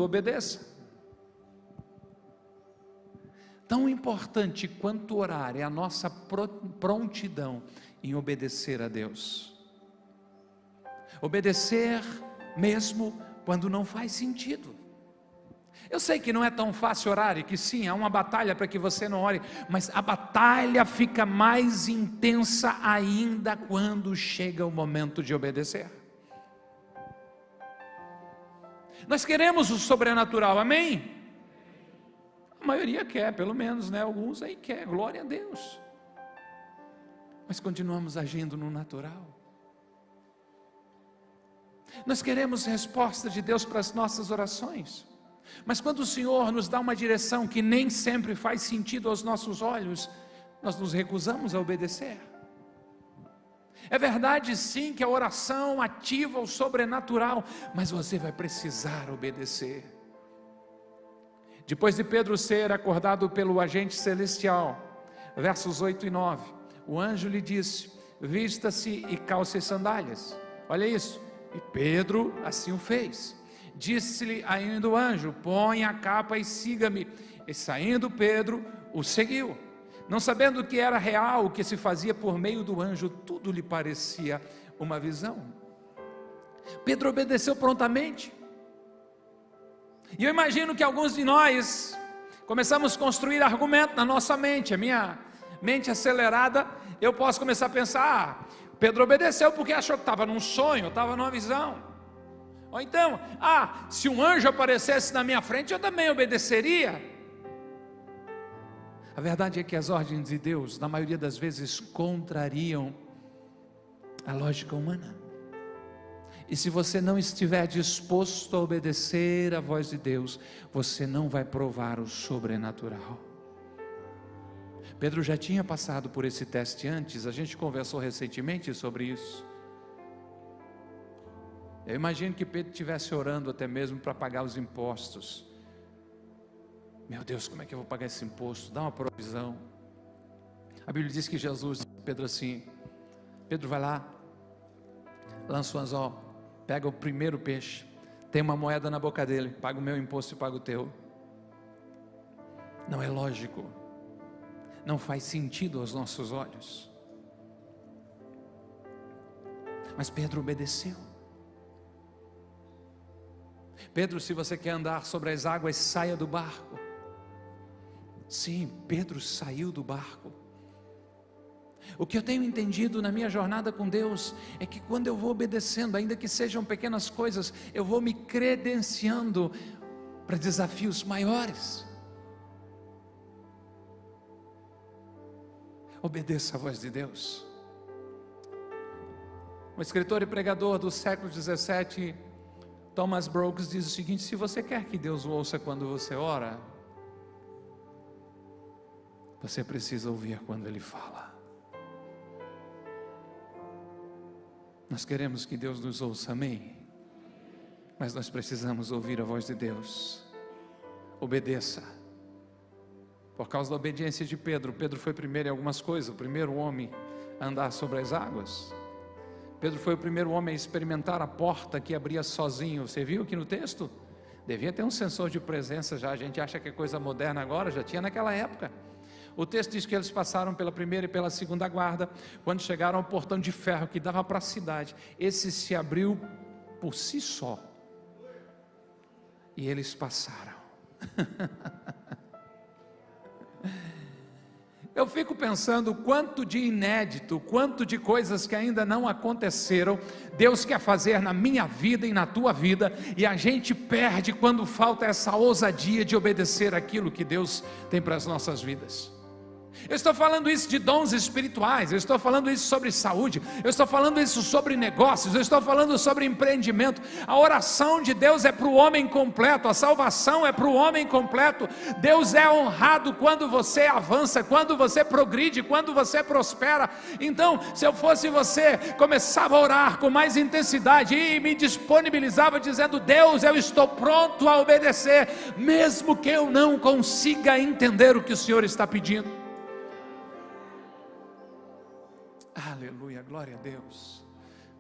obedeça. Tão importante quanto orar é a nossa prontidão em obedecer a Deus. Obedecer mesmo quando não faz sentido. Eu sei que não é tão fácil orar e que sim, há uma batalha para que você não ore, mas a batalha fica mais intensa ainda quando chega o momento de obedecer. Nós queremos o sobrenatural, amém? A maioria quer, pelo menos, né? Alguns aí quer, glória a Deus. Mas continuamos agindo no natural. Nós queremos resposta de Deus para as nossas orações. Mas quando o Senhor nos dá uma direção que nem sempre faz sentido aos nossos olhos, nós nos recusamos a obedecer. É verdade sim que a oração ativa o sobrenatural, mas você vai precisar obedecer. Depois de Pedro ser acordado pelo agente celestial, versos 8 e 9, o anjo lhe disse: vista-se e calce as sandálias. Olha isso, e Pedro assim o fez. Disse-lhe ainda o anjo: põe a capa e siga-me. E saindo Pedro, o seguiu. Não sabendo que era real o que se fazia por meio do anjo, tudo lhe parecia uma visão. Pedro obedeceu prontamente. E eu imagino que alguns de nós começamos a construir argumento na nossa mente. A minha mente acelerada, eu posso começar a pensar: Pedro obedeceu porque achou que estava num sonho, estava numa visão. Ou então, se um anjo aparecesse na minha frente, eu também obedeceria. A verdade é que as ordens de Deus, na maioria das vezes, contrariam a lógica humana. E se você não estiver disposto a obedecer a voz de Deus, você não vai provar o sobrenatural. Pedro já tinha passado por esse teste antes, a gente conversou recentemente sobre isso. Eu imagino que Pedro estivesse orando até mesmo para pagar os impostos. Meu Deus, como é que eu vou pagar esse imposto? Dá uma provisão. A Bíblia diz que Jesus disse a Pedro assim: Pedro, vai lá, lança o anzol, pega o primeiro peixe, tem uma moeda na boca dele, paga o meu imposto e paga o teu. Não é lógico, não faz sentido aos nossos olhos. Mas Pedro obedeceu. Pedro, se você quer andar sobre as águas, saia do barco. Sim, Pedro saiu do barco. O que eu tenho entendido na minha jornada com Deus é que quando eu vou obedecendo, ainda que sejam pequenas coisas, eu vou me credenciando para desafios maiores. Obedeça a voz de Deus. Um escritor e pregador do século 17, Thomas Brooks, diz o seguinte: se você quer que Deus o ouça quando você ora, você precisa ouvir quando Ele fala. Nós queremos que Deus nos ouça, amém? Mas nós precisamos ouvir a voz de Deus. Obedeça. Por causa da obediência de Pedro, Pedro foi primeiro em algumas coisas, o primeiro homem a andar sobre as águas. Pedro foi o primeiro homem a experimentar a porta que abria sozinho. Você viu aqui no texto? Devia ter um sensor de presença já, a gente acha que é coisa moderna agora, já tinha naquela época. O texto diz que eles passaram pela primeira e pela segunda guarda. Quando chegaram ao portão de ferro que dava para a cidade, esse se abriu por si só, e eles passaram. Eu fico pensando quanto de inédito, quanto de coisas que ainda não aconteceram, Deus quer fazer na minha vida e na tua vida, e a gente perde quando falta essa ousadia de obedecer aquilo que Deus tem para as nossas vidas. Eu estou falando isso de dons espirituais, eu estou falando isso sobre saúde, eu estou falando isso sobre negócios, eu estou falando sobre empreendimento. A oração de Deus é para o homem completo, a salvação é para o homem completo. Deus é honrado quando você avança, quando você progride, quando você prospera. Então, se eu fosse você, começava a orar com mais intensidade e me disponibilizava dizendo: Deus, eu estou pronto a obedecer, mesmo que eu não consiga entender o que o Senhor está pedindo. Aleluia, glória a Deus.